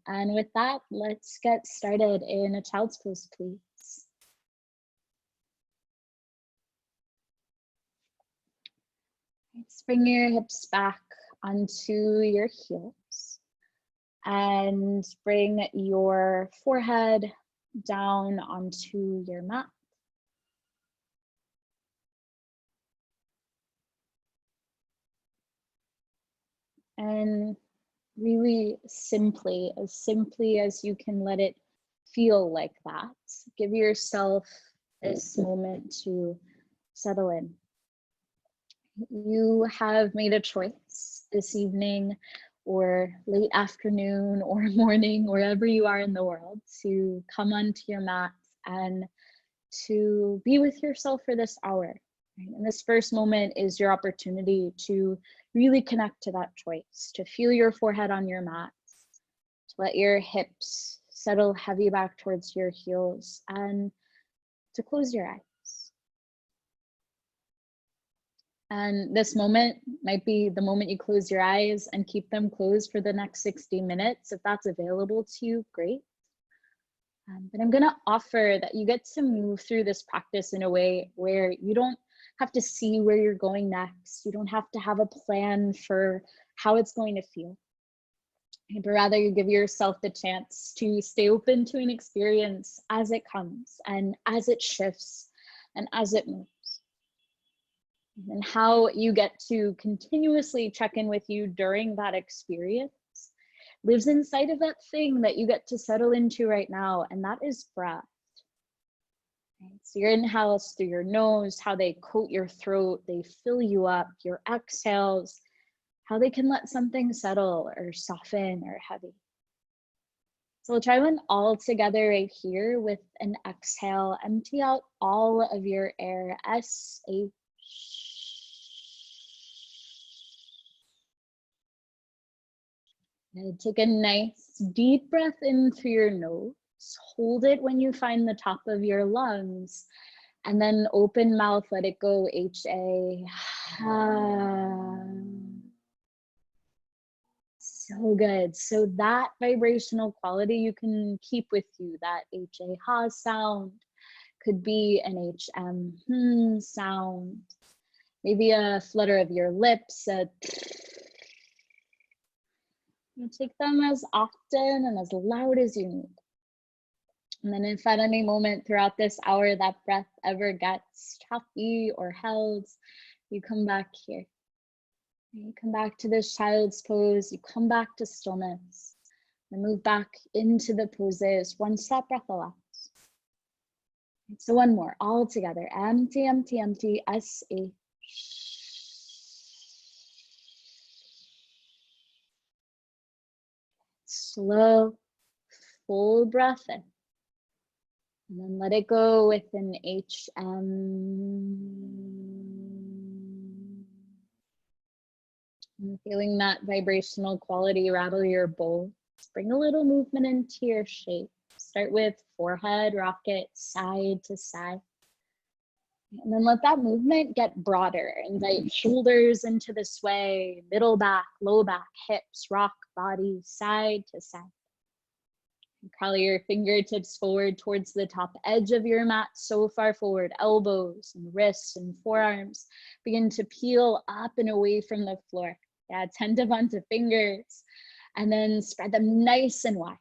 And with that, let's get started in a child's pose, please. Let's bring your hips back onto your heels and bring your forehead down onto your mat. And really simply as you can let it feel like that, give yourself this moment to settle in. You have made a choice this evening or late afternoon or morning, wherever you are in the world, to come onto your mat and to be with yourself for this hour. And this first moment is your opportunity to really connect to that choice, to feel your forehead on your mat, to let your hips settle heavy back towards your heels, and to close your eyes. And this moment might be the moment you close your eyes and keep them closed for the next 60 minutes. If that's available to you, great. But I'm going to offer that you get to move through this practice in a way where you don't have to see where you're going next. You don't have to have a plan for how it's going to feel. But rather you give yourself the chance to stay open to an experience as it comes and as it shifts and as it moves. And how you get to continuously check in with you during that experience lives inside of that thing that you get to settle into right now, and that is breath. Right? So your inhales through your nose, how they coat your throat, they fill you up. Your exhales, how they can let something settle or soften or heavy. So we'll try one all together right here with an exhale. Empty out all of your air. S-H. And take a nice deep breath in through your nose. Hold it when you find the top of your lungs. And then open mouth, let it go. H-A. So good. So that vibrational quality you can keep with you. That H-A ha sound could be an H-M sound. Maybe a flutter of your lips. You take them as often and as loud as you need. And then if at any moment throughout this hour that breath ever gets choppy or held, you come back here. You come back to this child's pose, you come back to stillness, and move back into the poses once that breath allows. So one more, all together. Empty, empty, empty, S-H. Slow, full breath in. And then let it go with an H-M. And feeling that vibrational quality rattle your bowl. Bring a little movement into your shape. Start with forehead, rocket, side to side. And then let that movement get broader. Invite shoulders into the sway, middle back, low back, hips, rock, body, side to side. Curl your fingertips forward towards the top edge of your mat, so far forward, elbows and wrists and forearms begin to peel up and away from the floor. Yeah, tentative onto fingers, and then spread them nice and wide.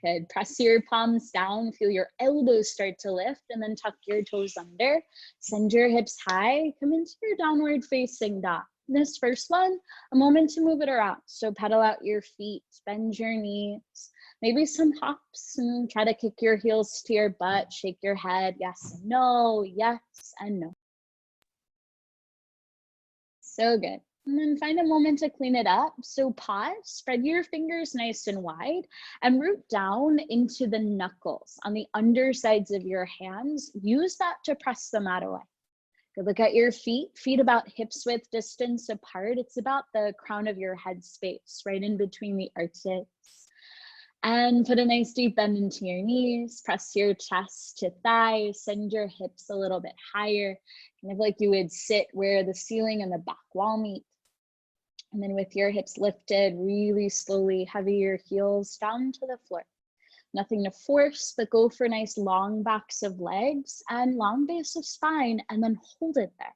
Good, press your palms down, feel your elbows start to lift, and then tuck your toes under. Send your hips high, come into your downward facing dog. This first one, a moment to move it around. So pedal out your feet, bend your knees, maybe some hops, and try to kick your heels to your butt, shake your head, yes and no, yes and no. So good. And then find a moment to clean it up. So pause, spread your fingers nice and wide, and root down into the knuckles on the undersides of your hands. Use that to press the mat away. Good, look at your feet, feet about hips width distance apart. It's about the crown of your head space, right in between the arches. And put a nice deep bend into your knees, press your chest to thighs, send your hips a little bit higher, kind of like you would sit where the ceiling and the back wall meet. And then with your hips lifted, really slowly, heavy your heels down to the floor. Nothing to force, but go for nice long backs of legs and long base of spine, and then hold it there.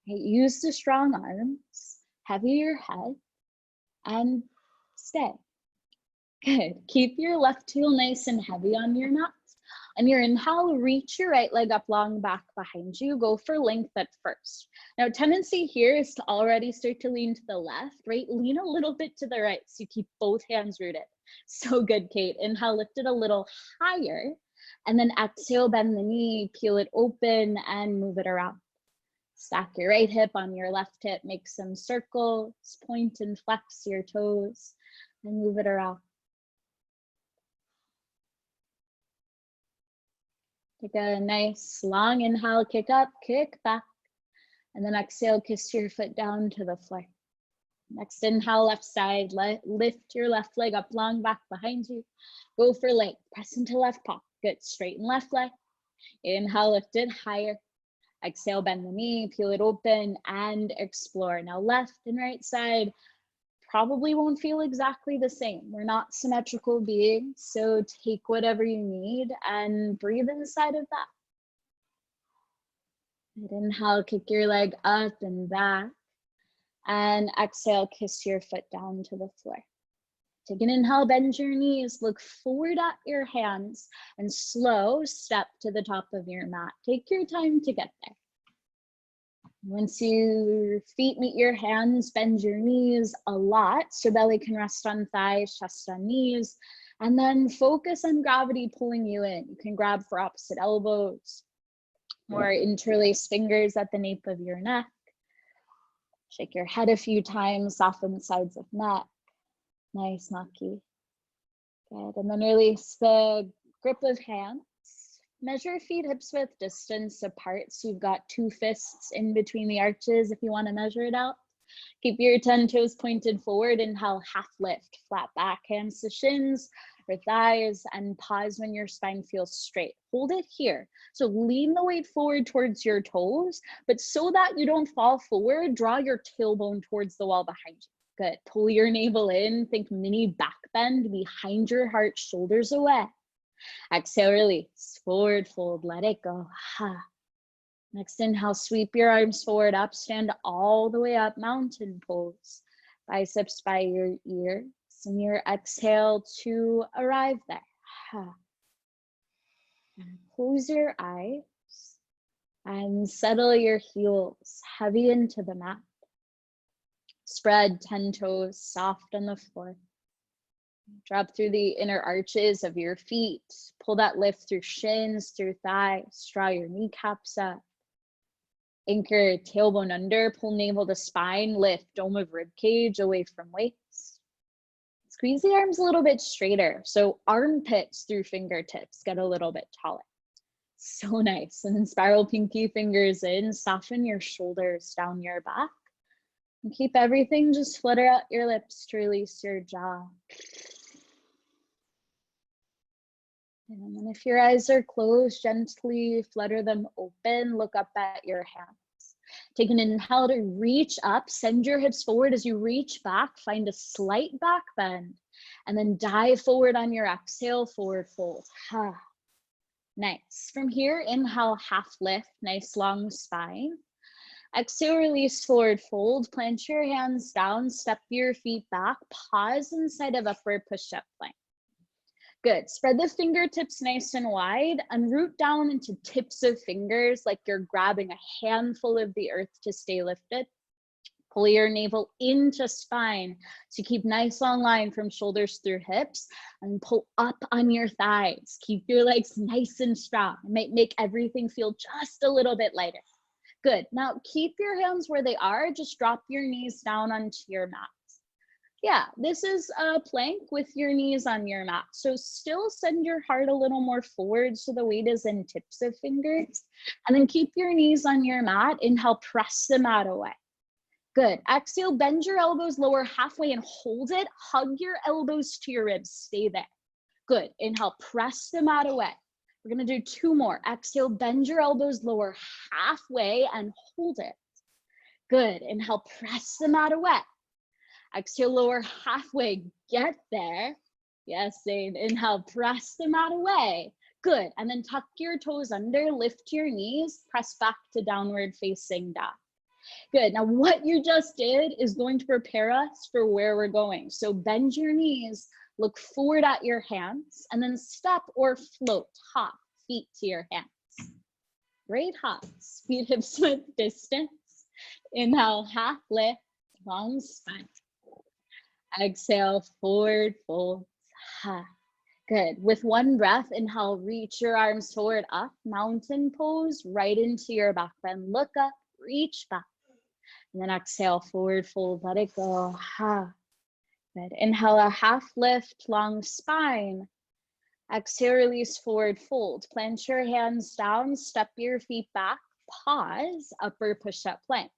Okay, use the strong arms, heavy your head, and stay. Good. Keep your left heel nice and heavy on your mat. On your inhale, reach your right leg up long back behind you. Go for length at first. Now, tendency here is to already start to lean to the left, right? Lean a little bit to the right so you keep both hands rooted. So good, Kate. Inhale, lift it a little higher. And then exhale, bend the knee, peel it open and move it around. Stack your right hip on your left hip, make some circles, point and flex your toes and move it around. Take a nice long inhale, kick up, kick back, and then exhale, kiss your foot down to the floor. Next inhale, left side, lift your left leg up long back behind you. Go for length, press into left paw. Good, straighten left leg. Inhale, lift it higher. Exhale, bend the knee, peel it open and explore. Now left and right side probably won't feel exactly the same. We're not symmetrical beings, so take whatever you need and breathe inside of that. And inhale, kick your leg up and back. And exhale, kiss your foot down to the floor. Take an inhale, bend your knees, look forward at your hands, and slow step to the top of your mat. Take your time to get there. Once your feet meet your hands, bend your knees a lot so belly can rest on thighs, chest on knees, and then focus on gravity pulling you in. You can grab for opposite elbows or interlace fingers at the nape of your neck. Shake your head a few times, soften the sides of neck. Nice, Maki. Good, and then release the grip of hands. Measure feet hips width distance apart. So you've got 2 fists in between the arches if you want to measure it out. Keep your 10 toes pointed forward. Inhale, half lift, flat back, hands to shins or thighs, and pause when your spine feels straight. Hold it here. So lean the weight forward towards your toes, but so that you don't fall forward, draw your tailbone towards the wall behind you. Good. Pull your navel in. Think mini back bend behind your heart, shoulders away. Exhale, release, forward fold, let it go. Next inhale, sweep your arms forward up, stand all the way up, mountain pose. Biceps by your ears, and your exhale to arrive there. And close your eyes and settle your heels heavy into the mat. Spread 10 toes soft on the floor. Drop through the inner arches of your feet. Pull that lift through shins, through thighs. Draw your kneecaps up. Anchor tailbone under. Pull navel to spine. Lift dome of rib cage away from waist. Squeeze the arms a little bit straighter. So armpits through fingertips get a little bit taller. So nice. And then spiral pinky fingers in. Soften your shoulders down your back. And keep everything, just flutter out your lips to release your jaw. And then if your eyes are closed, gently flutter them open, look up at your hands. Take an inhale to reach up, send your hips forward as you reach back, find a slight back bend, and then dive forward on your exhale, forward fold. Nice. From here, inhale, half lift, nice long spine. Exhale, release, forward fold, plant your hands down, step your feet back, pause inside of upward push-up plank. Good, spread the fingertips nice and wide and root down into tips of fingers like you're grabbing a handful of the earth to stay lifted. Pull your navel into spine to keep nice long line from shoulders through hips, and pull up on your thighs. Keep your legs nice and strong. It might make everything feel just a little bit lighter. Good. Now keep your hands where they are. Just drop your knees down onto your mat. Yeah, this is a plank with your knees on your mat. So still send your heart a little more forward so the weight is in tips of fingers. And then keep your knees on your mat. Inhale, press the mat away. Good. Exhale, bend your elbows lower halfway and hold it. Hug your elbows to your ribs. Stay there. Good. Inhale, press the mat away. We're going to do 2 more. Exhale, bend your elbows lower halfway and hold it. Good. Inhale, press the mat away. Exhale, lower halfway, get there. Yes, Zane, inhale, press the mat away. Good, and then tuck your toes under, lift your knees, press back to downward facing dog. Good, now what you just did is going to prepare us for where we're going. So bend your knees, look forward at your hands, and then step or float, hop, feet to your hands. Great hops, feet hips width distance. Inhale, half lift, long spine. Exhale, forward fold. Good. With one breath, inhale, reach your arms forward, up, mountain pose, right into your back bend. Look up, reach back. And then exhale, forward fold, let it go. Good. Inhale, a half lift, long spine. Exhale, release, forward fold. Plant your hands down, step your feet back, pause, upper push-up plank.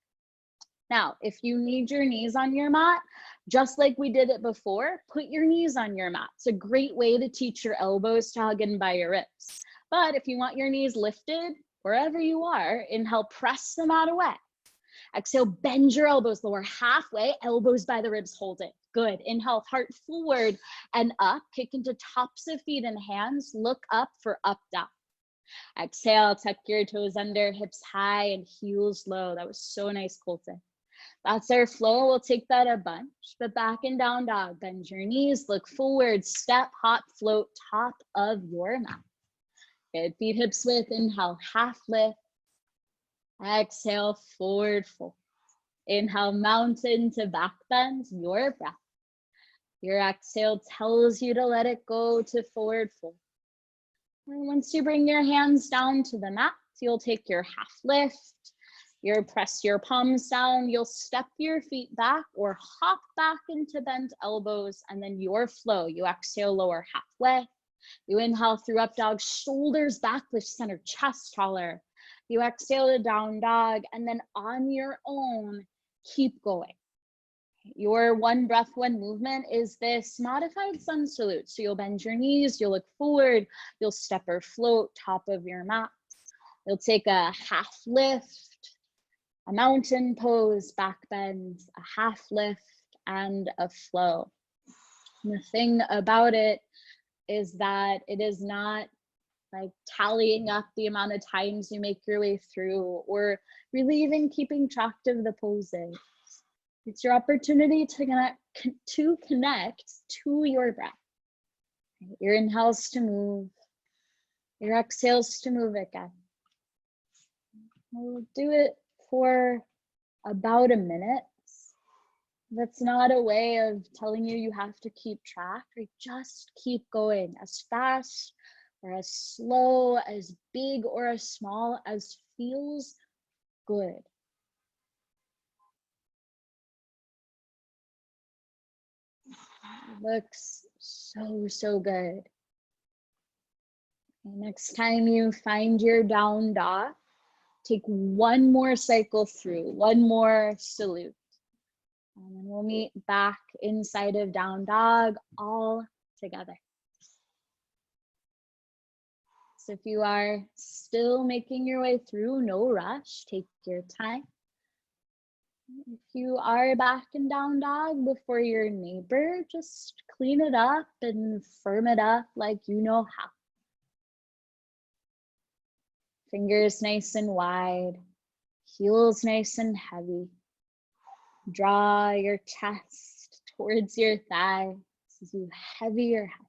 Now, if you need your knees on your mat, just like we did it before, put your knees on your mat. It's a great way to teach your elbows to hug in by your ribs. But if you want your knees lifted, wherever you are, inhale, press the mat away. Exhale, bend your elbows, lower halfway, elbows by the ribs, hold it. Good. Inhale, heart forward and up, kick into tops of feet and hands, look up for up dog. Exhale, tuck your toes under, hips high and heels low. That was so nice, Colton. That's our flow. We'll take that a bunch, but back and down dog. Bend your knees, look forward, step, hop, float, top of your mat. Good, feet hips width, inhale, half lift. Exhale, forward fold. Inhale, mountain to back bend, your breath. Your exhale tells you to let it go to forward fold. And once you bring your hands down to the mat, you'll take your half lift. You'll press your palms down, you'll step your feet back or hop back into bent elbows, and then your flow. You exhale, lower halfway. You inhale through up dog, shoulders back, lift center, chest taller. You exhale to down dog, and then on your own, keep going. Your one breath, one movement is this modified sun salute. So you'll bend your knees, you'll look forward, you'll step or float, top of your mat. You'll take a half lift, a mountain pose, back bend, a half lift, and a flow. And the thing about it is that it is not like tallying up the amount of times you make your way through or really even keeping track of the poses. It's your opportunity to connect to your breath. Your inhales to move, your exhales to move again. We'll do it for about a minute. That's not a way of telling you you have to keep track, or just keep going as fast or as slow, as big or as small as feels good. It looks so good. And next time you find your down dog, take one more cycle through, one more salute. And then we'll meet back inside of down dog all together. So if you are still making your way through, no rush, take your time. If you are back in down dog before your neighbor, just clean it up and firm it up like you know how. Fingers nice and wide, heels nice and heavy. Draw your chest towards your thighs as you heavy your head.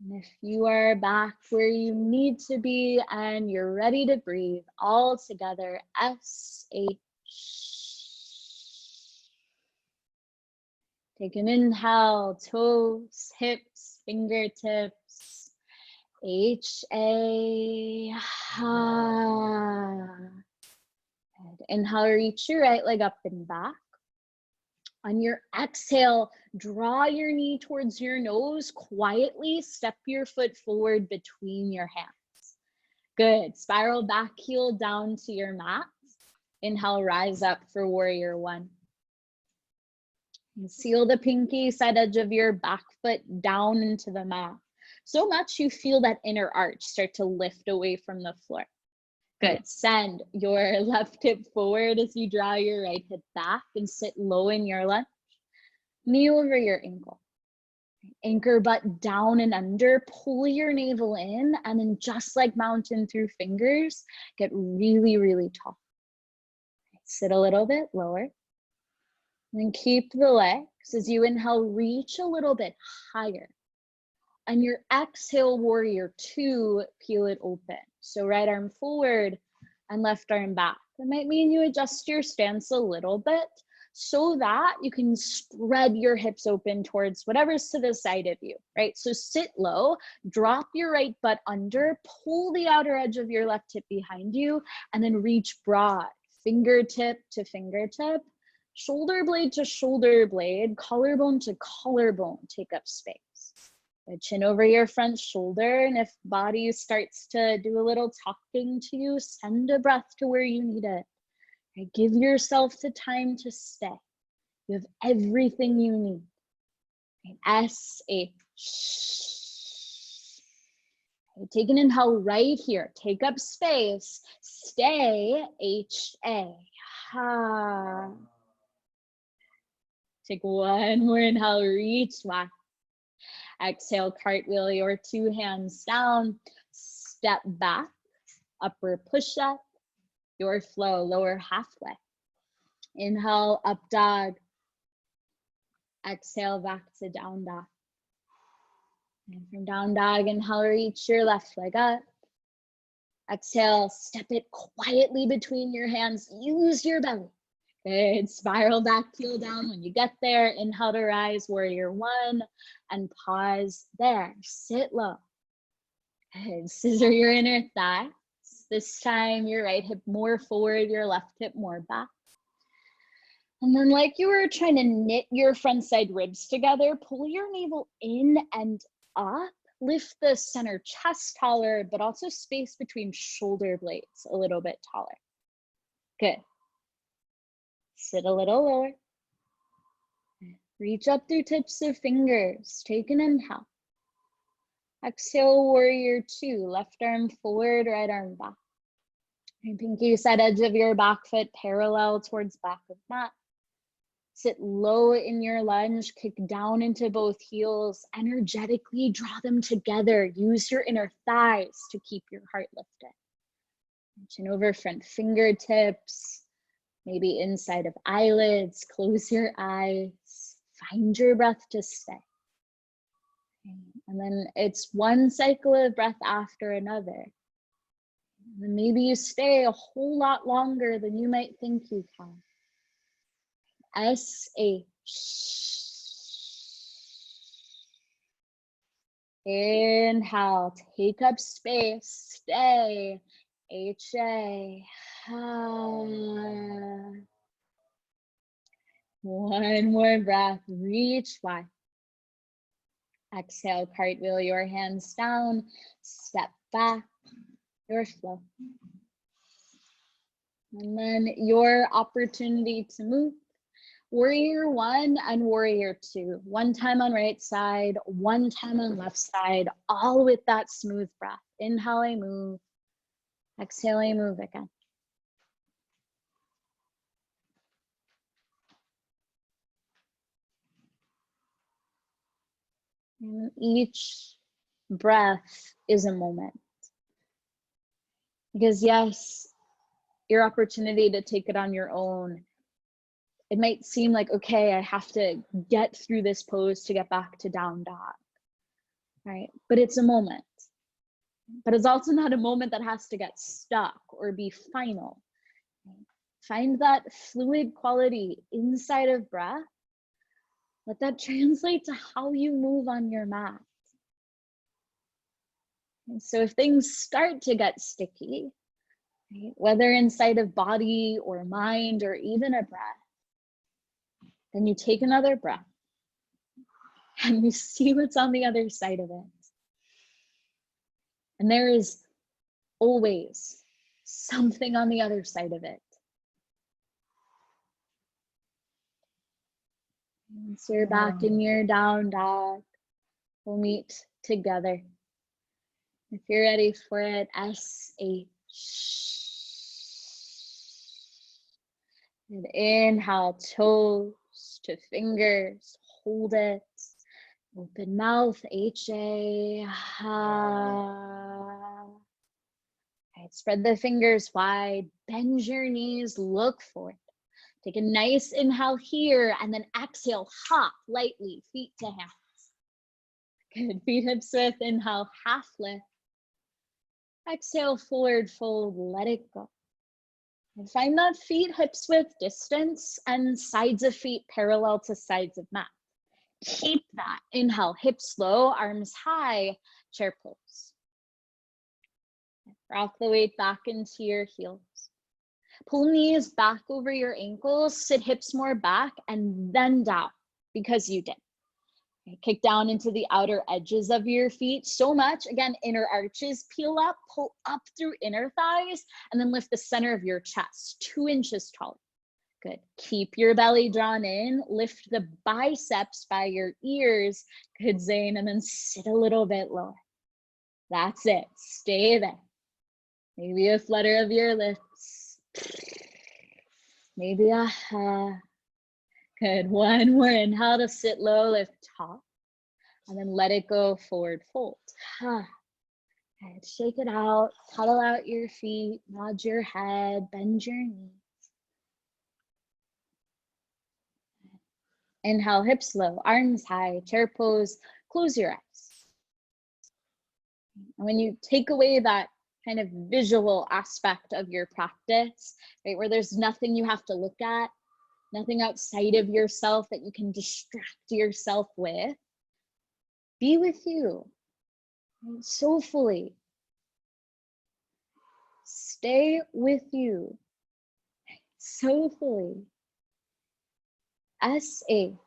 And if you are back where you need to be and you're ready to breathe, all together, S-H. Take an inhale, toes, hips, fingertips. H-A. Inhale, reach your right leg up and back. On your exhale, draw your knee towards your nose. Quietly step your foot forward between your hands. Good. Spiral back heel down to your mat. Inhale, rise up for warrior one. And seal the pinky side edge of your back foot down into the mat. So much you feel that inner arch start to lift away from the floor. Good. Send your left hip forward as you draw your right hip back and sit low in your lunge. Knee over your ankle. Anchor butt down and under, pull your navel in, and then just like mountain through fingers, get really, really tall. Sit a little bit lower. And then keep the legs as you inhale, reach a little bit higher. And your exhale, warrior two, peel it open. So right arm forward and left arm back. That might mean you adjust your stance a little bit so that you can spread your hips open towards whatever's to the side of you, right? So sit low, drop your right butt under, pull the outer edge of your left hip behind you, and then reach broad, fingertip to fingertip, shoulder blade to shoulder blade, collarbone to collarbone, take up space. Chin over your front shoulder, and if body starts to do a little talking to you, send a breath to where you need it. Okay, give yourself the time to stay. You have everything you need. Okay, S-A. Okay, take an inhale right here. Take up space. Stay, H-A. Ha. Take one more inhale, reach back. Exhale, cartwheel your two hands down, step back, upper push-up, your flow, lower halfway. Inhale, up dog. Exhale, back to down dog. And from down dog, inhale, reach your left leg up. Exhale, step it quietly between your hands, use your belly. Good, spiral back, heel down when you get there. Inhale to rise, warrior one, and pause there. Sit low. Good, scissor your inner thighs. This time, your right hip more forward, your left hip more back. And then like you were trying to knit your front side ribs together, pull your navel in and up. Lift the center chest taller, but also space between shoulder blades a little bit taller. Good. Sit a little lower. Reach up through tips of fingers. Take an inhale. Exhale, warrior two. Left arm forward, right arm back. And pinky side edge of your back foot parallel towards back of mat. Sit low in your lunge, kick down into both heels. Energetically draw them together. Use your inner thighs to keep your heart lifted. Chin over front fingertips. Maybe inside of eyelids, close your eyes, find your breath to stay. Okay. And then it's one cycle of breath after another. And then maybe you stay a whole lot longer than you might think you can. S-A. Inhale, take up space, stay. H-A. One more breath, reach wide. Exhale, cartwheel your hands down, step back, your flow. And then your opportunity to move. Warrior one and warrior two. One time on right side, one time on left side, all with that smooth breath. Inhale, I move. Exhale, I move again. And each breath is a moment. Because yes, your opportunity to take it on your own, it might seem like, okay, I have to get through this pose to get back to down dog, right? But it's a moment. But it's also not a moment that has to get stuck or be final. Find that fluid quality inside of breath. Let that translate to how you move on your mat. And so if things start to get sticky, right, whether inside of body or mind or even a breath, then you take another breath and you see what's on the other side of it. And there is always something on the other side of it. Once you're back in your down dog, we'll meet together. If you're ready for it, S-H. And inhale, toes to fingers, hold it. Open mouth, HA. Right, spread the fingers wide, bend your knees, look forward. Take a nice inhale here, and then exhale, hop lightly, feet to hands. Good, feet hips width, inhale, half lift. Exhale, forward fold, let it go. And find that feet hips width distance and sides of feet parallel to sides of mat. Keep that. Inhale, hips low, arms high, chair pose. Rock the weight back into your heels. Pull knees back over your ankles, sit hips more back, and then down because you did. Okay, kick down into the outer edges of your feet so much. Again, inner arches, peel up, pull up through inner thighs, and then lift the center of your chest 2 inches taller. Good. Keep your belly drawn in. Lift the biceps by your ears. Good, Zane. And then sit a little bit lower. That's it. Stay there. Maybe a flutter of your lips. Maybe a ha. Good. One more inhale to sit low, lift top. And then let it go, forward fold. Ha. Good. Shake it out. Cuddle out your feet. Nod your head. Bend your knees. Inhale, hips low, arms high, chair pose, close your eyes. And when you take away that kind of visual aspect of your practice, right, where there's nothing you have to look at, nothing outside of yourself that you can distract yourself with, be with you, right, so fully. Stay with you, so fully. S-A.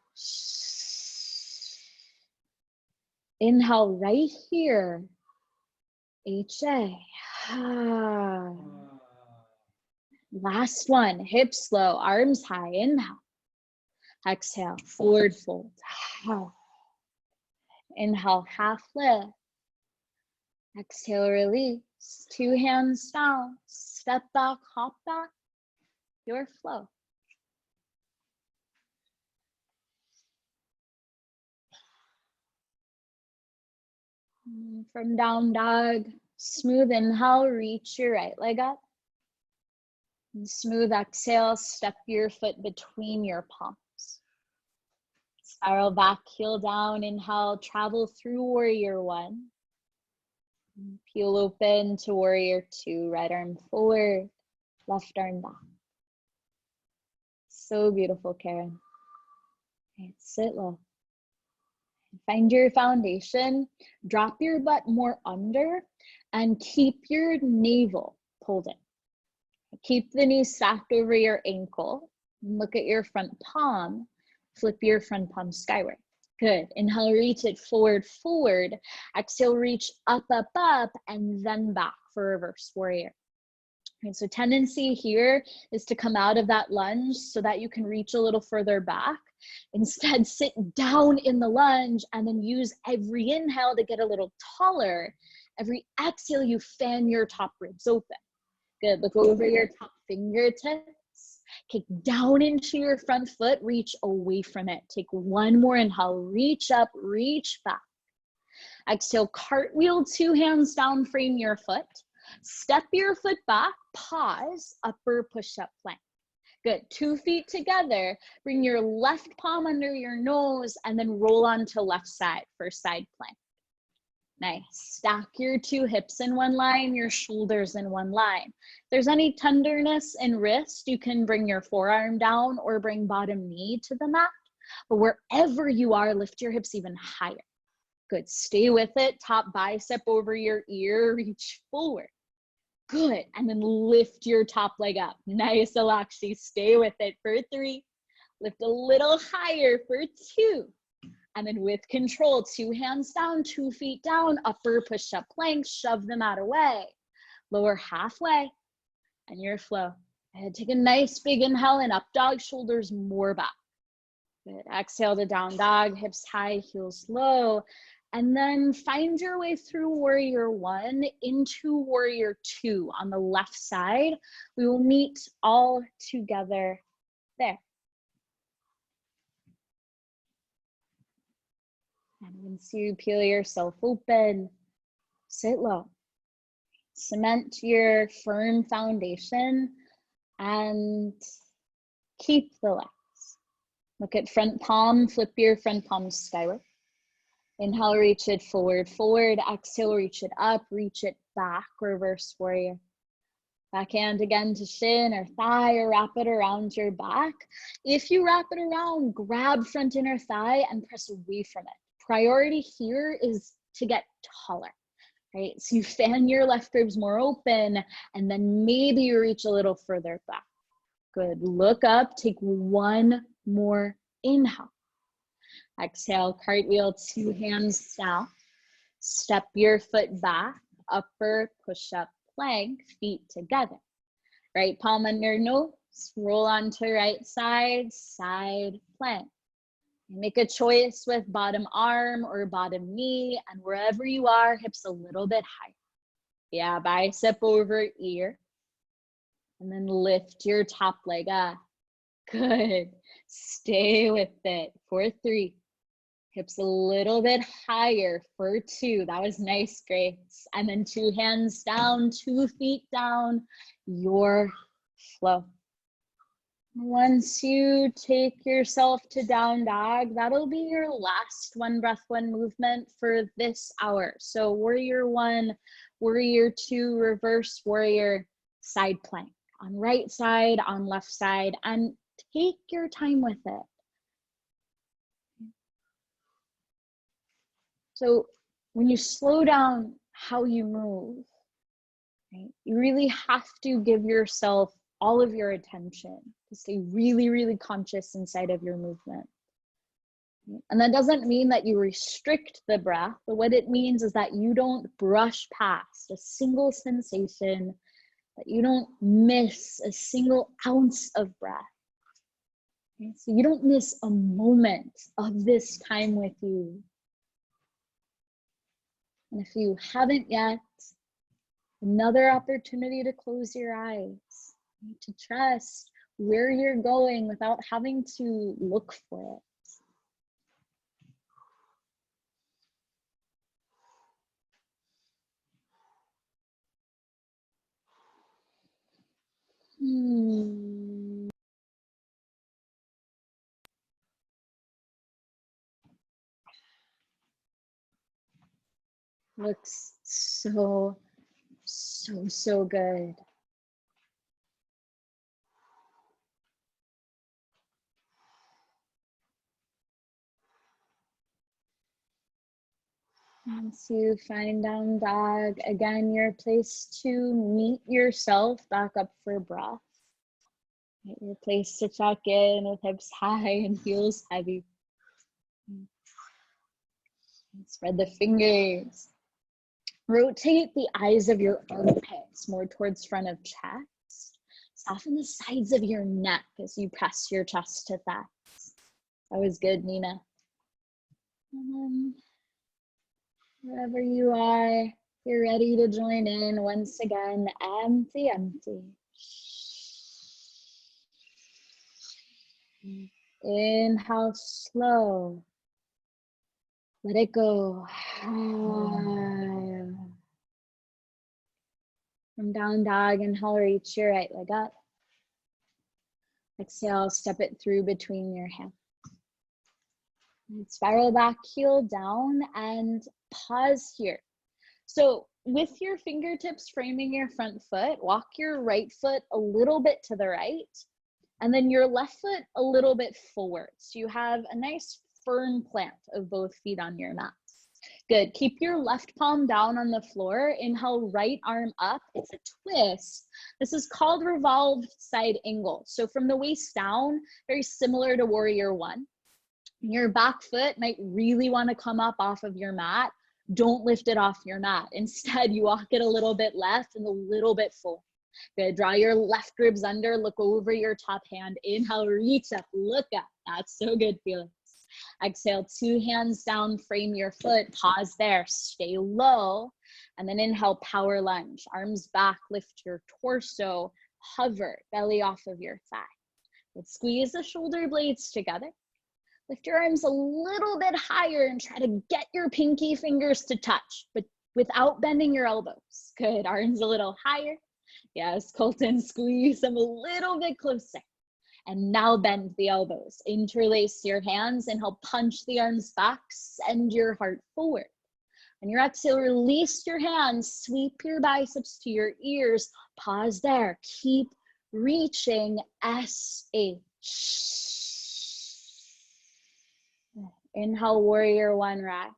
Inhale right here. H-A. Last one. Hips low, arms high. Inhale. Exhale. Forward fold. Inhale. Half lift. Exhale. Release. 2 hands down. Step back. Hop back. Your flow. From down dog, smooth inhale, reach your right leg up. And smooth exhale, step your foot between your palms. Spiral back, heel down, inhale, travel through warrior one. Peel open to warrior two, right arm forward, left arm back. So beautiful, Karen. Okay, sit low. Find your foundation, drop your butt more under, and keep your navel pulled in. Keep the knee stacked over your ankle. Look at your front palm. Flip your front palm skyward. Good. Inhale, reach it forward, forward. Exhale, reach up, up, up, and then back for reverse warrior. Okay, so tendency here is to come out of that lunge so that you can reach a little further back. Instead, sit down in the lunge and then use every inhale to get a little taller. Every exhale, you fan your top ribs open. Good, look over your top fingertips. Kick down into your front foot, reach away from it. Take one more inhale, reach up, reach back. Exhale, cartwheel, 2 hands down, frame your foot. Step your foot back, pause, upper push-up plank. Good, 2 feet together, bring your left palm under your nose and then roll onto left side for side plank. Nice, stack your 2 hips in one line, your shoulders in one line. If there's any tenderness in wrist, you can bring your forearm down or bring bottom knee to the mat. But wherever you are, lift your hips even higher. Good, stay with it, top bicep over your ear, reach forward. Good, and then lift your top leg up. Nice, Alakshi, stay with it for 3. Lift a little higher for 2. And then with control, 2 hands down, 2 feet down, upper push-up plank, shove the mat away. Lower halfway, and your flow. And take a nice big inhale and up dog, shoulders more back. Good, exhale to down dog, hips high, heels low. And then find your way through warrior one into warrior two on the left side. We will meet all together there. And once you peel yourself open, sit low. Cement your firm foundation and keep the legs. Look at front palm, flip your front palm skyward. Inhale, reach it forward, forward. Exhale, reach it up, reach it back, reverse warrior. Back hand again to shin or thigh, or wrap it around your back. If you wrap it around, grab front inner thigh and press away from it. Priority here is to get taller, right? So you fan your left ribs more open, and then maybe you reach a little further back. Good, look up, take one more inhale. Exhale, cartwheel, 2 hands down. Step your foot back, upper push-up plank, feet together. Right palm under nose, roll onto right side, side plank. Make a choice with bottom arm or bottom knee, and wherever you are, hips a little bit higher. Yeah, bicep over ear. And then lift your top leg up. Good. Stay with it for 3. Hips a little bit higher for 2. That was nice, Grace. And then 2 hands down, 2 feet down, your flow. Once you take yourself to down dog, that'll be your last one breath, one movement for this hour. So warrior 1, warrior 2, reverse warrior, side plank. On right side, on left side, and take your time with it. So when you slow down how you move, right, you really have to give yourself all of your attention to stay really, really conscious inside of your movement. And that doesn't mean that you restrict the breath, but what it means is that you don't brush past a single sensation, that you don't miss a single ounce of breath. Okay? So you don't miss a moment of this time with you. And if you haven't yet, another opportunity to close your eyes, to trust where you're going without having to look for it. Looks so good. Once you find down dog, again, your place to meet yourself back up for breath. Your place to check in with hips high and heels heavy. Spread the fingers. Rotate the eyes of your armpits more towards front of chest. Soften the sides of your neck as you press your chest to thighs. That was good, Nina. And then wherever you are, you're ready to join in once again. Empty, empty. Inhale slow. Let it go. From down dog, inhale, reach your right leg up. Exhale, step it through between your hands. Spiral back, heel down, and pause here. So with your fingertips framing your front foot, walk your right foot a little bit to the right, and then your left foot a little bit forward. So you have a nice firm plant of both feet on your mat. Good. Keep your left palm down on the floor. Inhale, right arm up. It's a twist. This is called revolved side angle. So from the waist down, very similar to warrior 1. Your back foot might really want to come up off of your mat. Don't lift it off your mat. Instead, you walk it a little bit left and a little bit forward. Good. Draw your left ribs under. Look over your top hand. Inhale, reach up. Look up. That's so good, Felix. Exhale, 2 hands down, frame your foot, pause there, stay low, and then inhale, power lunge, arms back, lift your torso, hover, belly off of your thigh. Let's squeeze the shoulder blades together. Lift your arms a little bit higher and try to get your pinky fingers to touch, but without bending your elbows. Good, arms a little higher. Yes, Colton, squeeze them a little bit closer. And now bend the elbows. Interlace your hands and help punch the arms back. Send your heart forward. On your exhale, release your hands. Sweep your biceps to your ears. Pause there. Keep reaching. S-H. Inhale, warrior one, rise.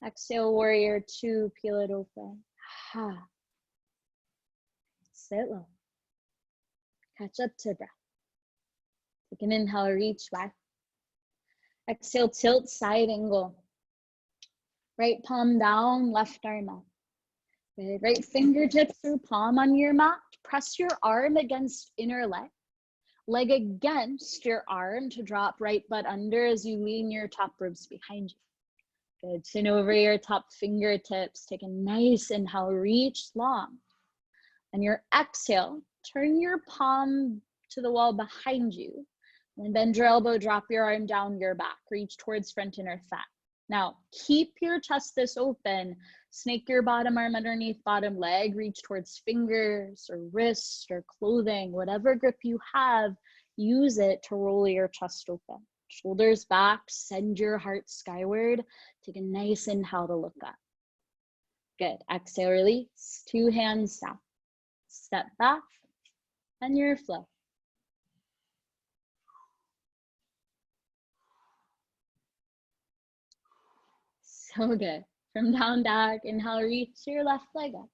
Exhale, warrior two, peel it open. Ha. Sit low. Catch up to breath. Take an inhale, reach back. Exhale, tilt, side angle. Right palm down, left arm up. Good. Right fingertips or palm on your mat. Press your arm against inner leg. Leg against your arm to drop right butt under as you lean your top ribs behind you. Good. Chin over your top fingertips. Take a nice inhale, reach long. On your exhale, turn your palm to the wall behind you. And bend your elbow, drop your arm down your back. Reach towards front inner thigh. Now, keep your chest this open. Snake your bottom arm underneath bottom leg. Reach towards fingers or wrist or clothing. Whatever grip you have, use it to roll your chest open. Shoulders back, send your heart skyward. Take a nice inhale to look up. Good. Exhale, release. Two hands down. Step back and your flow. So good. From down dog, inhale, reach your left leg up.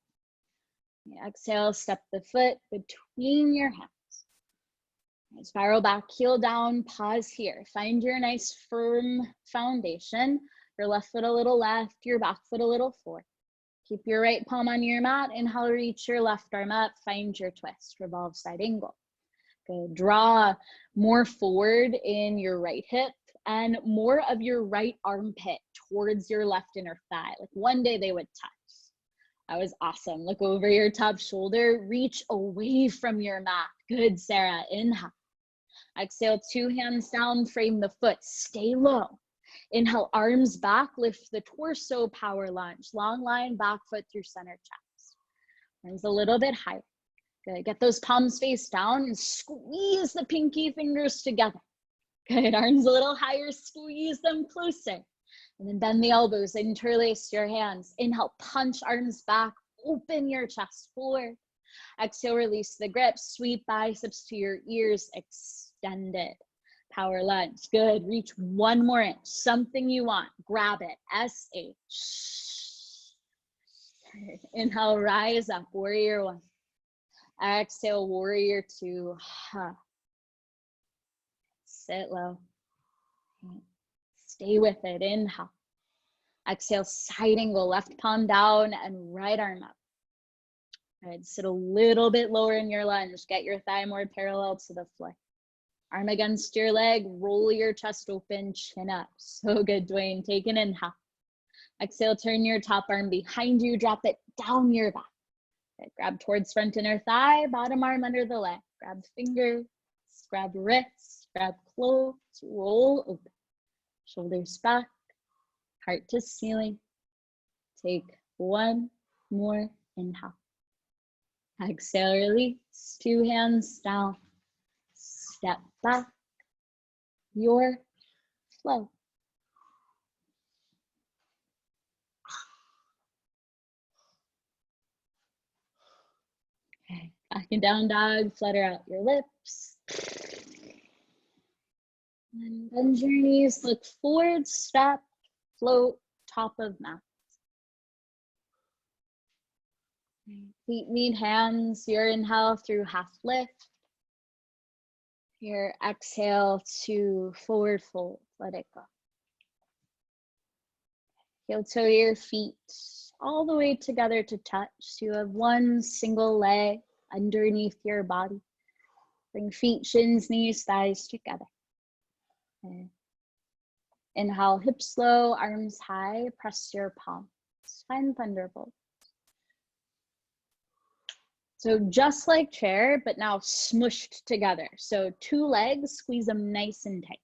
Exhale, step the foot between your hands. Spiral back, heel down, pause here. Find your nice firm foundation. Your left foot a little left, your back foot a little forward. Keep your right palm on your mat. Inhale, reach your left arm up. Find your twist, revolve side angle. Good. Draw more forward in your right hip and more of your right armpit towards your left inner thigh. Like one day they would touch. That was awesome. Look over your top shoulder. Reach away from your mat. Good, Sarah. Inhale. Exhale, two hands down. Frame the foot. Stay low. Inhale, arms back. Lift the torso, power lunge. Long line, back foot through center chest. Arms a little bit higher. Good. Get those palms face down and squeeze the pinky fingers together. Good. Arms a little higher. Squeeze them closer. And then bend the elbows. Interlace your hands. Inhale, punch arms back. Open your chest forward. Exhale, release the grip. Sweep biceps to your ears. Extended. Power lunge. Good. Reach one more inch. Something you want. Grab it. S-H. Inhale, rise up. Warrior one. Exhale, warrior two. Sit low. Stay with it. Inhale. Exhale, side angle. Left palm down and right arm up. All right, sit a little bit lower in your lunge. Get your thigh more parallel to the floor. Arm against your leg. Roll your chest open. Chin up. So good, Dwayne. Take an inhale. Exhale, turn your top arm behind you. Drop it down your back. Okay, grab towards front inner thigh. Bottom arm under the leg. Grab fingers. Grab wrists. Grab clothes. Roll open. Shoulders back. Heart to ceiling. Take one more inhale. Exhale, release. Two hands down. Step back. Your flow. Okay, back and down dog. Flutter out your lips. And bend your knees. Look forward. Step. Float. Top of mat. Feet meet hands. Your inhale through half lift. Your exhale to forward fold. Let it go. Heel toe your feet all the way together to touch. So you have one single leg underneath your body. Bring feet, shins, knees, thighs together. Okay. Inhale, hips low, arms high. Press your palms. Find thunderbolt. So just like chair, but now smushed together. So 2 legs, squeeze them nice and tight.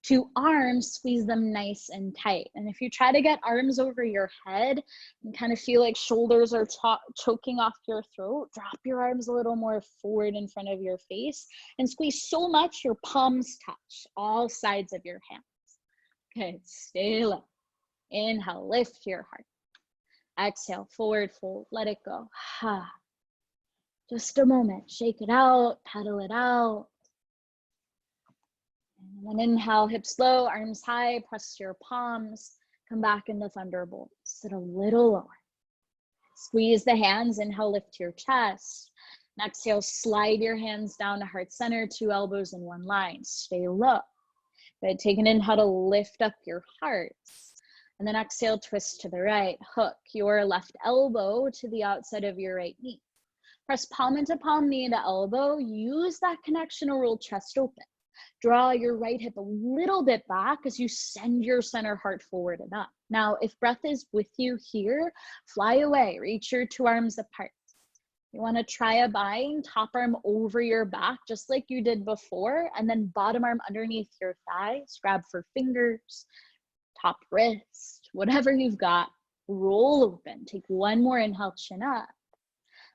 2 arms, squeeze them nice and tight. And if you try to get arms over your head and kind of feel like shoulders are choking off your throat, drop your arms a little more forward in front of your face and squeeze so much your palms touch all sides of your hands. Good, stay low. Inhale, lift your heart. Exhale, forward fold, let it go. Just a moment, shake it out, pedal it out. And then inhale, hips low, arms high, press your palms, come back into thunderbolt. Sit a little lower. Squeeze the hands, inhale, lift your chest. And exhale, slide your hands down to heart center, 2 elbows in 1 line. Stay low. Good, take an inhale to lift up your heart. And then exhale, twist to the right. Hook your left elbow to the outside of your right knee. Press palm into palm, knee into elbow. Use that connection to roll chest open. Draw your right hip a little bit back as you send your center heart forward and up. Now, if breath is with you here, fly away. Reach your 2 arms apart. You want to try a bind, top arm over your back, just like you did before, and then bottom arm underneath your thighs. Grab for fingers, top wrist, whatever you've got. Roll open. Take 1 more inhale, chin up.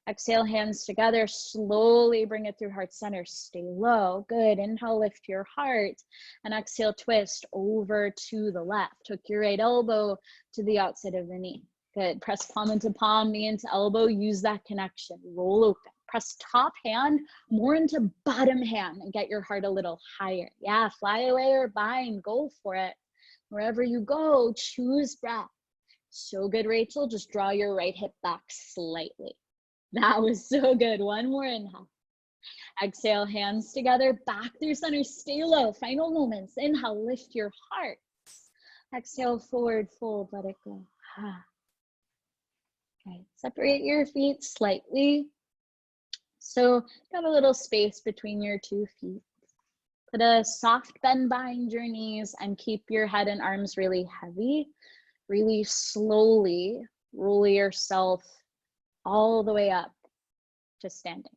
Exhale, hands together, slowly bring it through heart center, stay low. Good, inhale, lift your heart, and exhale, twist over to the left. Hook your right elbow to the outside of the knee. Good, press palm into palm, knee into elbow, use that connection, roll open. Press top hand more into bottom hand and get your heart a little higher. Yeah, fly away or bind, go for it. Wherever you go, choose breath. So good, Rachel, just draw your right hip back slightly. That was so good. 1 more inhale. Exhale, hands together, back through center, stay low. Final moments. Inhale, lift your heart. Exhale, forward fold, let it go. Okay, separate your feet slightly. So got a little space between your 2 feet. Put a soft bend behind your knees and keep your head and arms really heavy. Really slowly roll yourself all the way up to standing.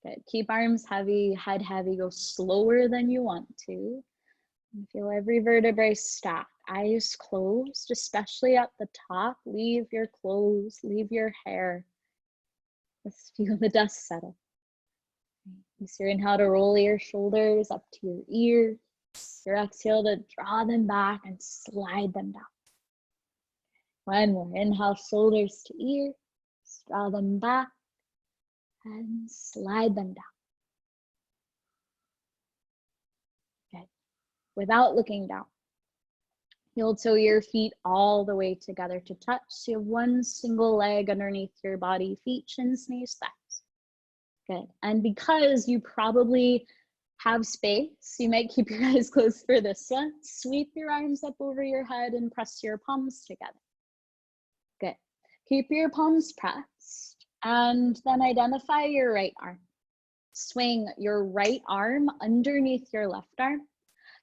Good. Keep arms heavy, head heavy, go slower than you want to. And feel every vertebrae stack. Eyes closed, especially at the top. Leave your clothes, leave your hair. Just feel the dust settle. Use your inhale to roll your shoulders up to your ears. Your exhale to draw them back and slide them down. 1 more. Inhale, shoulders to ears. Draw them back and slide them down. Good. Without looking down. Heel toe your feet all the way together to touch. So you have 1 single leg underneath your body, feet, shins, knees, thighs. Good. And because you probably have space, you might keep your eyes closed for this one. Sweep your arms up over your head and press your palms together. Good. Keep your palms pressed and then identify your right arm. Swing your right arm underneath your left arm.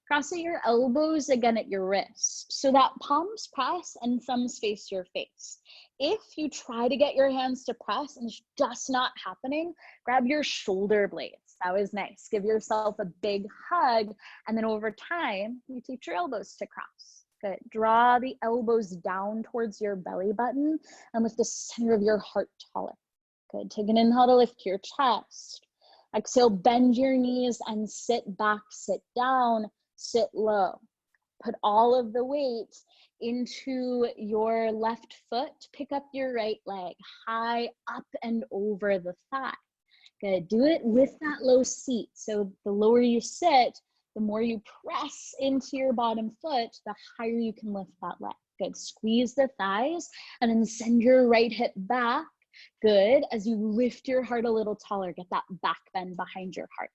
Cross at your elbows again at your wrist so that palms press and thumbs face your face. If you try to get your hands to press and it's just not happening, grab your shoulder blades. That was nice. Give yourself a big hug, and then over time, you teach your elbows to cross. Good. Draw the elbows down towards your belly button and lift the center of your heart taller. Good. Take an inhale to lift your chest. Exhale, bend your knees and sit back, sit down, sit low. Put all of the weight into your left foot. Pick up your right leg high up and over the thigh. Good. Do it with that low seat. So the lower you sit, the more you press into your bottom foot, the higher you can lift that leg. Good. Squeeze the thighs and then send your right hip back. Good. As you lift your heart a little taller, get that back bend behind your heart.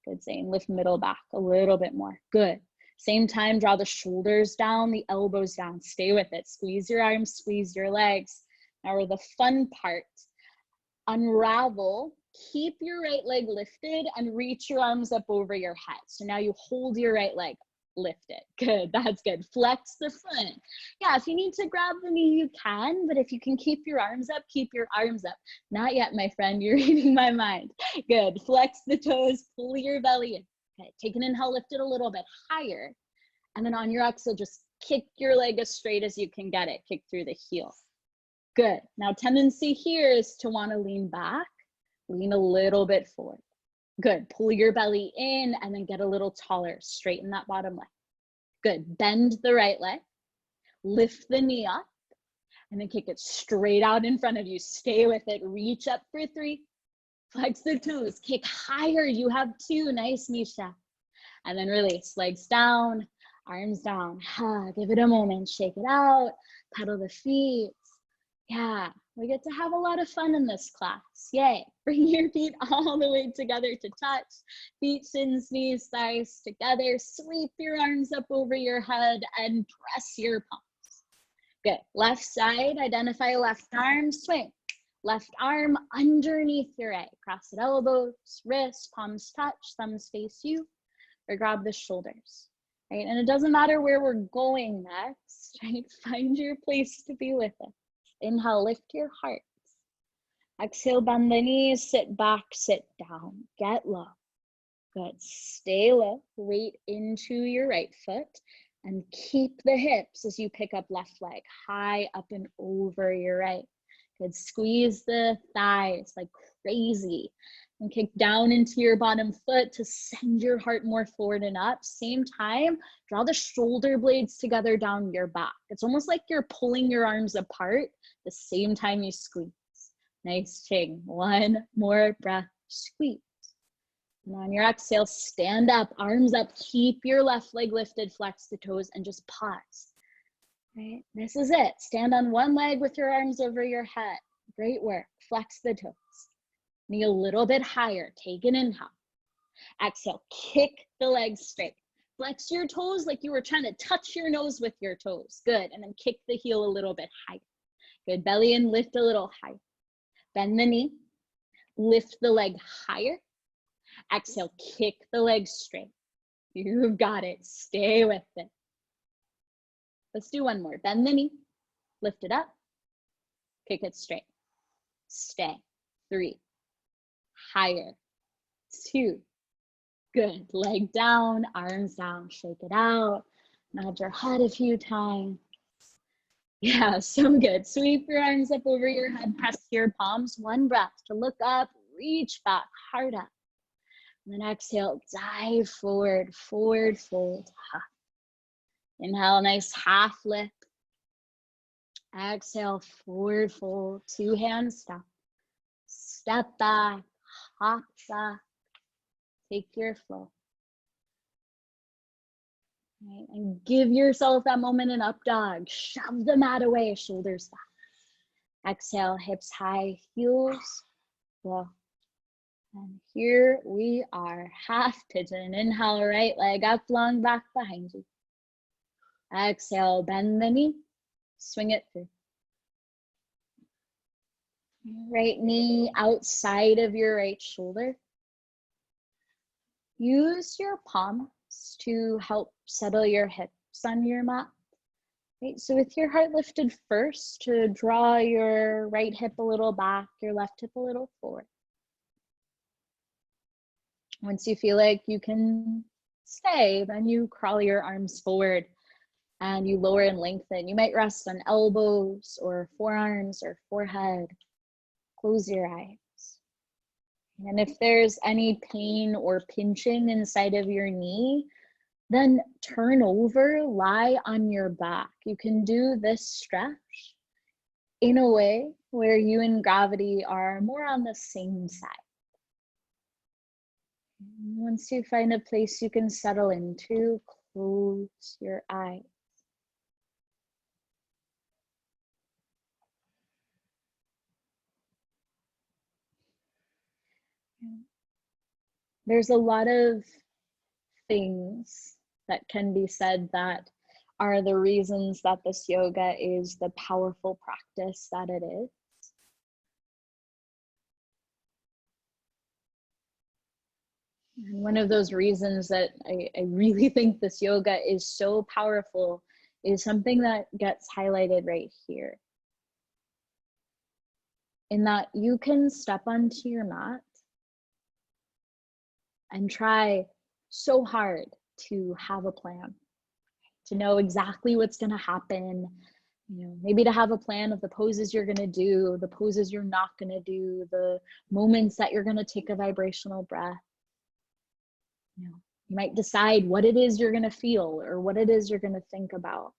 Good. Same. Lift middle back a little bit more. Good. Same time, draw the shoulders down, the elbows down. Stay with it. Squeeze your arms, squeeze your legs. Now we're the fun part. Unravel. Keep your right leg lifted and reach your arms up over your head. So now you hold your right leg lift it. Good, that's good. Flex the foot. Yeah, if you need to grab the knee, you can, but if you can keep your arms up, keep your arms up. Not yet, my friend, you're reading my mind. Good, flex the toes, pull your belly in. Okay, take an inhale, lift it a little bit higher. And then on your exhale, just kick your leg as straight as you can get it. Kick through the heel. Good, now tendency here is to wanna lean back, lean a little bit forward. Good, pull your belly in and then get a little taller, straighten that bottom leg. Good, bend the right leg, lift the knee up, and then kick it straight out in front of you. Stay with it, reach up for 3, flex the toes, kick higher, you have 2, nice Misha. And then release, legs down, arms down. Give it a moment, shake it out, pedal the feet. Yeah, we get to have a lot of fun in this class. Yay. Bring your feet all the way together to touch. Feet, shins, knees, thighs together. Sweep your arms up over your head and press your palms. Good. Left side, identify left arm, swing. Left arm underneath your right. Cross the elbows, wrists, palms touch, thumbs face you, or grab the shoulders. Right? And it doesn't matter where we're going next, right? Find your place to be with it. Inhale, lift your heart. Exhale, bend the knees, sit back, sit down, get low. Good, stay low, weight into your right foot and keep the hips as you pick up left leg, high up and over your right. Good, squeeze the thighs like crazy and kick down into your bottom foot to send your heart more forward and up. Same time, draw the shoulder blades together down your back. It's almost like you're pulling your arms apart the same time you squeeze. Nice, Ching. One more breath, squeeze. And on your exhale, stand up, arms up, keep your left leg lifted, flex the toes, and just pause. Right? This is it. Stand on one leg with your arms over your head. Great work. Flex the toes. Knee a little bit higher. Take an inhale. Exhale, kick the legs straight. Flex your toes like you were trying to touch your nose with your toes. Good. And then kick the heel a little bit higher. Good. Belly in, lift a little higher. Bend the knee. Lift the leg higher. Exhale, kick the leg straight. You've got it. Stay with it. Let's do one more. Bend the knee. Lift it up. Kick it straight. Stay. 3. Higher. 2. Good. Leg down, arms down. Shake it out. Nod your head a few times. Yeah, so good. Sweep your arms up over your head. Press your palms. One breath to look up. Reach back. Hard up. And then exhale. Dive forward. Forward fold. Inhale. Nice half lift. Exhale. Forward fold. 2 hands step. Step back. Hop back. Take your flow. Right, and give yourself that moment in up dog. Shove the mat away, shoulders back. Exhale, hips high, heels low. And here we are, half pigeon. Inhale, right leg up, long back behind you. Exhale, bend the knee, swing it through. Right knee outside of your right shoulder. Use your palms to help settle your hips on your mat. Right, so with your heart lifted first, to draw your right hip a little back, your left hip a little forward. Once you feel like you can stay, then you crawl your arms forward and you lower and lengthen. You might rest on elbows or forearms or forehead. Close your eyes. And if there's any pain or pinching inside of your knee, then turn over, lie on your back. You can do this stretch in a way where you and gravity are more on the same side. Once you find a place you can settle into, close your eyes. There's a lot of things that can be said that are the reasons that this yoga is the powerful practice that it is. And one of those reasons that I really think this yoga is so powerful is something that gets highlighted right here. In that you can step onto your mat and try so hard to have a plan, to know exactly what's going to happen, maybe to have a plan of the poses you're going to do, the poses you're not going to do, the moments that you're going to take a vibrational breath. You might decide what it is you're going to feel or what it is you're going to think about.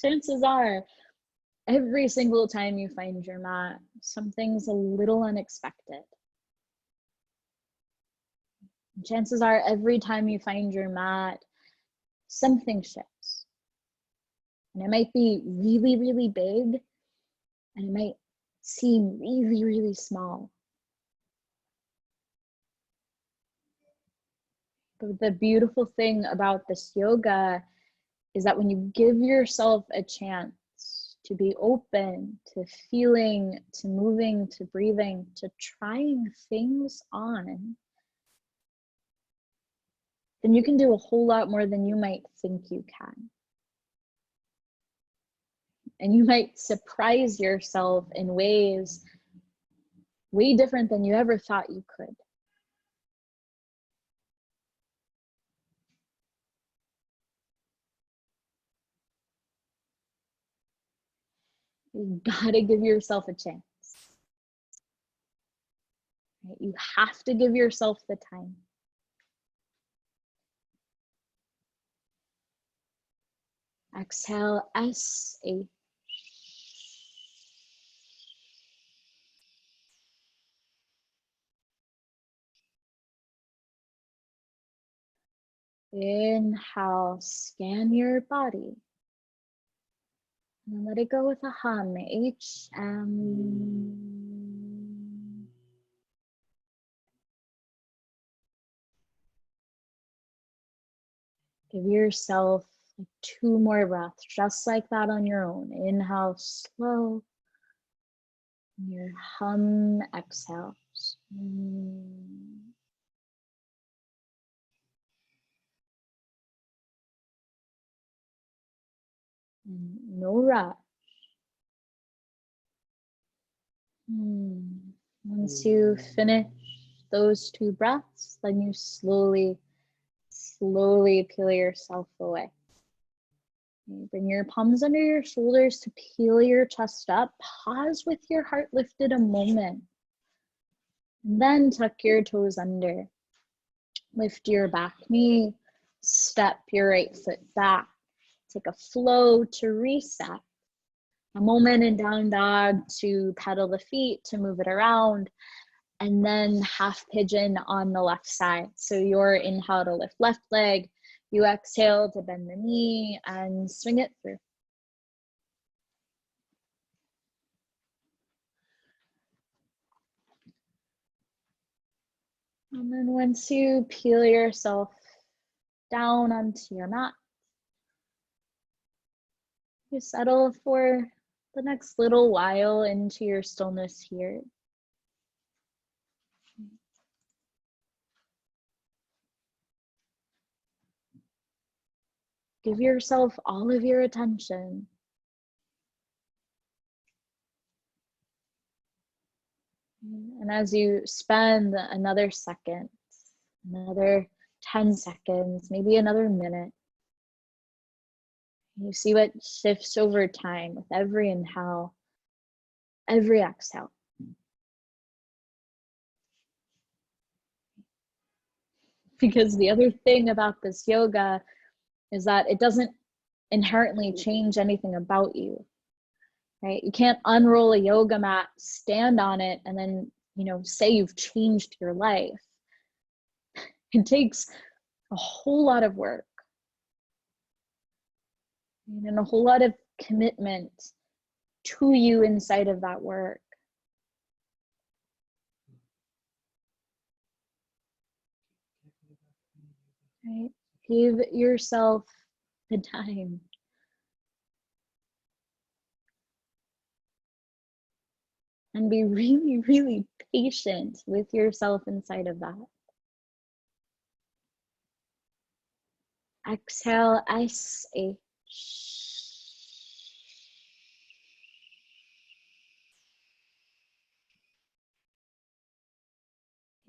Chances are, every single time you find your mat, something's a little unexpected. Chances are, every time you find your mat, something shifts. And it might be really, really big, and it might seem really, really small. But the beautiful thing about this yoga is that when you give yourself a chance to be open, to feeling, to moving, to breathing, to trying things on, then you can do a whole lot more than you might think you can. And you might surprise yourself in ways way different than you ever thought you could. You gotta give yourself a chance. Right? You have to give yourself the time. Exhale, S-H. Inhale, scan your body. And let it go with a hum, H-M. Give yourself 2 more breaths, just like that on your own. Inhale, slow. And your hum, exhale. No rush. Once you finish those 2 breaths, then you slowly peel yourself away. You bring your palms under your shoulders to peel your chest up. Pause with your heart lifted a moment. And then tuck your toes under. Lift your back knee. Step your right foot back. Take a flow to reset. A moment in down dog to pedal the feet, to move it around. And then half pigeon on the left side. So your inhale to lift left leg. You exhale to bend the knee and swing it through. And then once you peel yourself down onto your mat, you settle for the next little while into your stillness here. Give yourself all of your attention. And as you spend another second, another 10 seconds, maybe another minute, you see what shifts over time with every inhale, every exhale. Because the other thing about this yoga is that it doesn't inherently change anything about you, right? You can't unroll a yoga mat, stand on it, and then, say you've changed your life. It takes a whole lot of work and a whole lot of commitment to you inside of that work. Right? Give yourself the time. And be really, really patient with yourself inside of that. Exhale, S-H.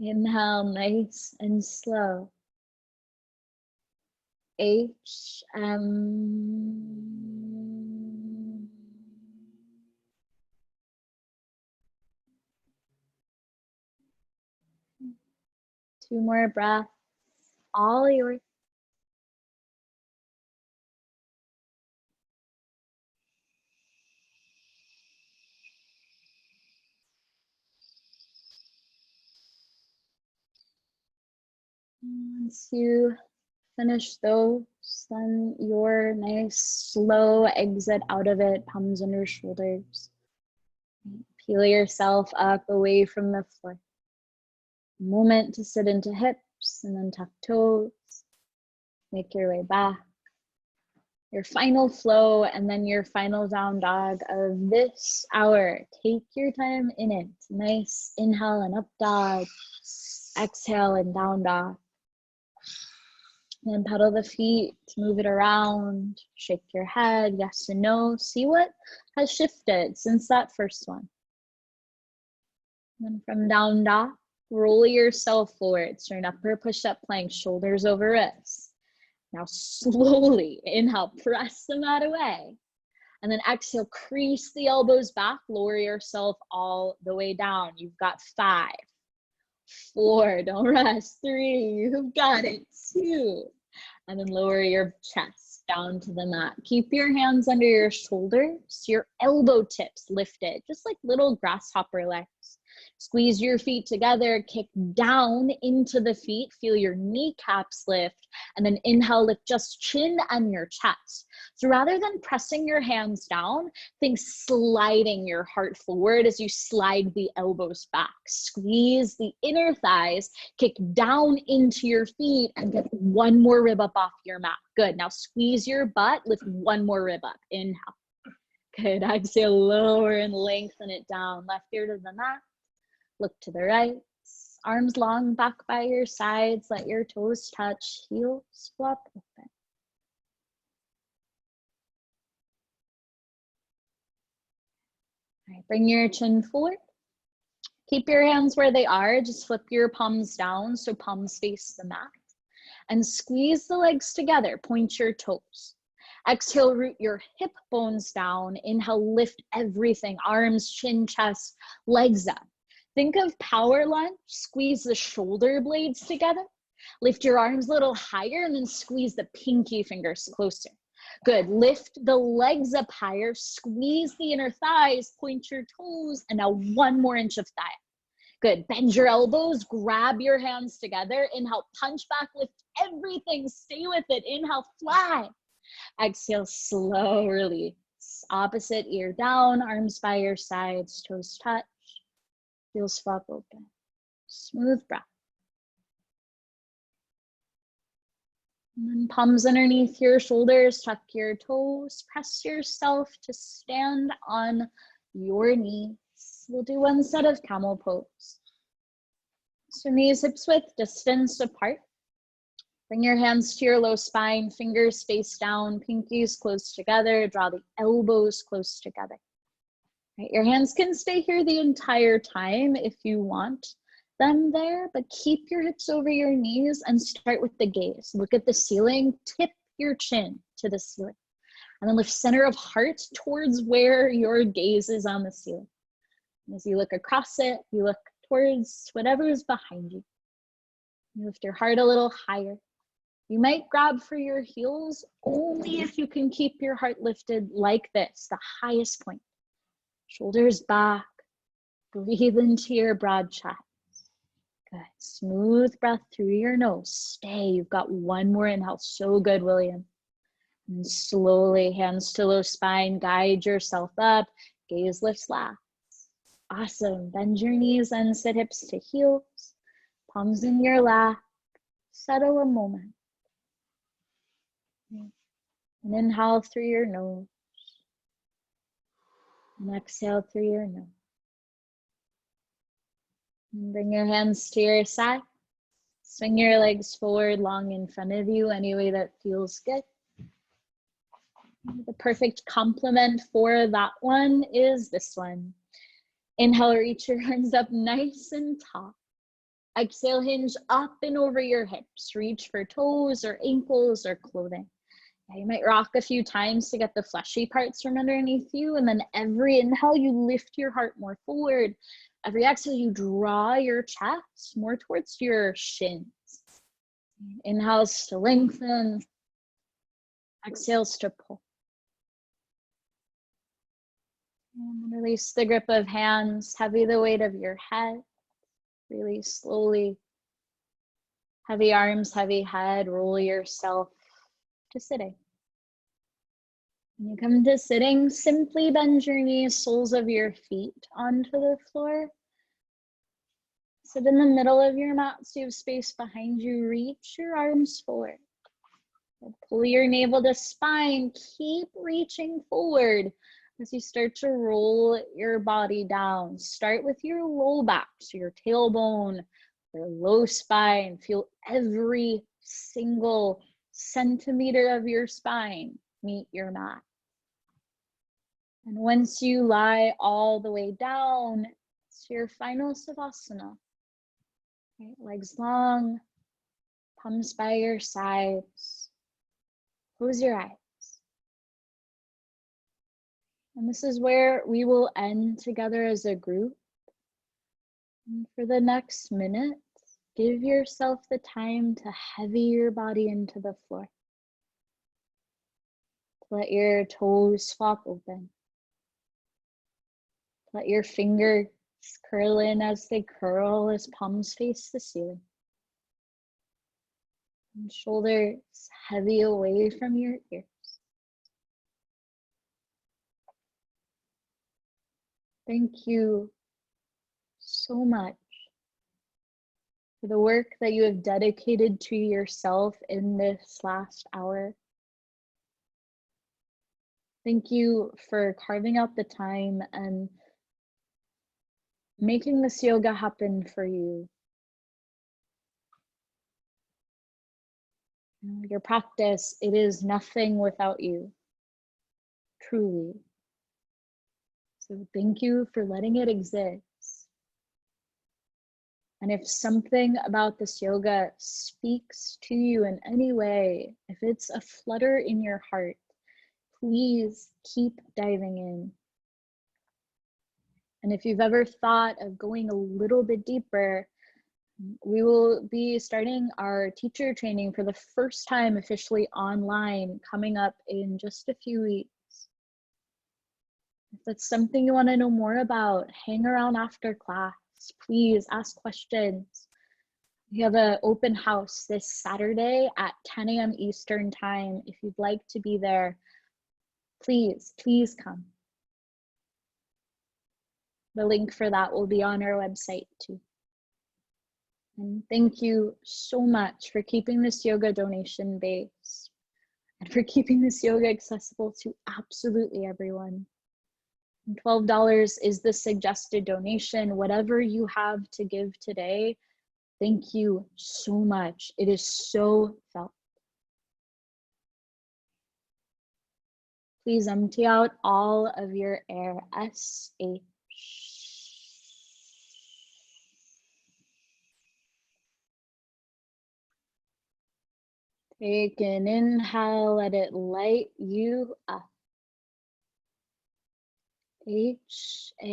Inhale, nice and slow. H-M. Two more breaths, all yours. Once you finish those, then your nice slow exit out of it, palms under shoulders. Peel yourself up away from the floor. Moment to sit into hips and then tuck toes. Make your way back. Your final flow and then your final down dog of this hour. Take your time in it. Nice inhale and up dog. Exhale and down dog. Then pedal the feet, move it around, shake your head, yes and no. See what has shifted since that first one. Then from down dog, roll yourself forward. Start upper push-up plank, shoulders over wrists. Now slowly inhale, press the mat away. And then exhale, crease the elbows back, lower yourself all the way down. You've got 5, 4, don't rest, 3, you've got it, 2. And then lower your chest down to the mat. Keep your hands under your shoulders, your elbow tips lifted, just like little grasshopper legs. Squeeze your feet together, kick down into the feet, feel your kneecaps lift, and then inhale, lift just chin and your chest. So rather than pressing your hands down, think sliding your heart forward as you slide the elbows back. Squeeze the inner thighs, kick down into your feet, and get one more rib up off your mat. Good, now squeeze your butt, lift one more rib up, inhale. Good, exhale, lower and lengthen it down. Left ear to the mat. Look to the right, arms long back by your sides, let your toes touch, heels flop open. All right, bring your chin forward. Keep your hands where they are, just flip your palms down so palms face the mat. And squeeze the legs together, point your toes. Exhale, root your hip bones down. Inhale, lift everything, arms, chin, chest, legs up. Think of power lunge, squeeze the shoulder blades together. Lift your arms a little higher and then squeeze the pinky fingers closer. Good, lift the legs up higher, squeeze the inner thighs, point your toes, and now 1 more inch of thigh. Good, bend your elbows, grab your hands together. Inhale, punch back, lift everything, stay with it. Inhale, fly. Exhale, slow release. Opposite ear down, arms by your sides, toes touch. Heels flop open. Smooth breath. And then palms underneath your shoulders, tuck your toes, press yourself to stand on your knees. We'll do 1 set of camel pose. So knees hips width distance apart. Bring your hands to your low spine, fingers face down, pinkies close together, draw the elbows close together. Right, your hands can stay here the entire time if you want them there, but keep your hips over your knees and start with the gaze. Look at the ceiling, tip your chin to the ceiling, and then lift center of heart towards where your gaze is on the ceiling. And as you look across it, you look towards whatever is behind you. You lift your heart a little higher. You might grab for your heels only if you can keep your heart lifted like this, the highest point. Shoulders back, breathe into your broad chest. Good, smooth breath through your nose. Stay, you've got 1 more inhale. So good, William. And slowly, hands to low spine, guide yourself up. Gaze lifts last. Awesome, bend your knees and sit hips to heels. Palms in your lap. Settle a moment. And inhale through your nose. And exhale through your nose. And bring your hands to your side. Swing your legs forward long in front of you, any way that feels good. The perfect complement for that one is this one. Inhale, reach your arms up nice and tall. Exhale, hinge up and over your hips. Reach for toes or ankles or clothing. Yeah, you might rock a few times to get the fleshy parts from underneath you. And then every inhale, you lift your heart more forward. Every exhale, you draw your chest more towards your shins. Inhales to lengthen. Exhales to pull. And release the grip of hands. Heavy the weight of your head. Release slowly. Heavy arms, heavy head. Roll yourself to sitting. When you come to sitting, simply bend your knees, soles of your feet onto the floor. Sit in the middle of your mat so you have space behind you. Reach your arms forward. Pull your navel to spine. Keep reaching forward as you start to roll your body down. Start with your low back, so your tailbone, your low spine. Feel every single centimeter of your spine meet your mat. And once you lie all the way down, it's your final Savasana. Right, legs long, palms by your sides. Close your eyes. And this is where we will end together as a group. And for the next minute, give yourself the time to heavy your body into the floor. Let your toes flop open. Let your fingers curl in as they curl as palms face the ceiling. And shoulders heavy away from your ears. Thank you so much for the work that you have dedicated to yourself in this last hour. Thank you for carving out the time and making this yoga happen for you. Your practice, it is nothing without you, truly. So thank you for letting it exist. And if something about this yoga speaks to you in any way, if it's a flutter in your heart, please keep diving in. And if you've ever thought of going a little bit deeper, we will be starting our teacher training for the first time officially online coming up in just a few weeks. If that's something you want to know more about, hang around after class. Please ask questions. We have an open house this Saturday at 10 a.m. Eastern time. If you'd like to be there, please come. The link for that will be on our website too. And thank you so much for keeping this yoga donation based and for keeping this yoga accessible to absolutely everyone. And $12 is the suggested donation. Whatever you have to give today, thank you so much. It is so felt. Please empty out all of your air. SH. Take an inhale, let it light you up. H-A.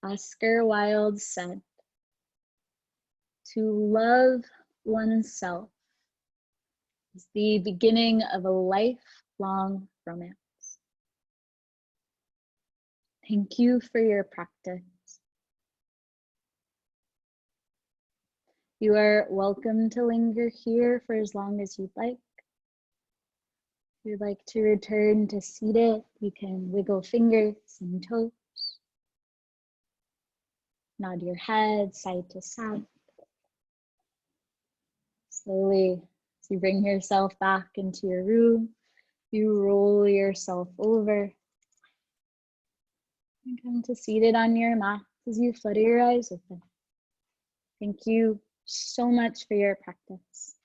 Oscar Wilde said, "To love oneself is the beginning of a lifelong romance." Thank you for your practice. You are welcome to linger here for as long as you'd like. If you'd like to return to seated, you can wiggle fingers and toes. Nod your head side to side. Slowly You bring yourself back into your room. You roll yourself over and come to seated on your mat as you flutter your eyes open. Thank you so much for your practice.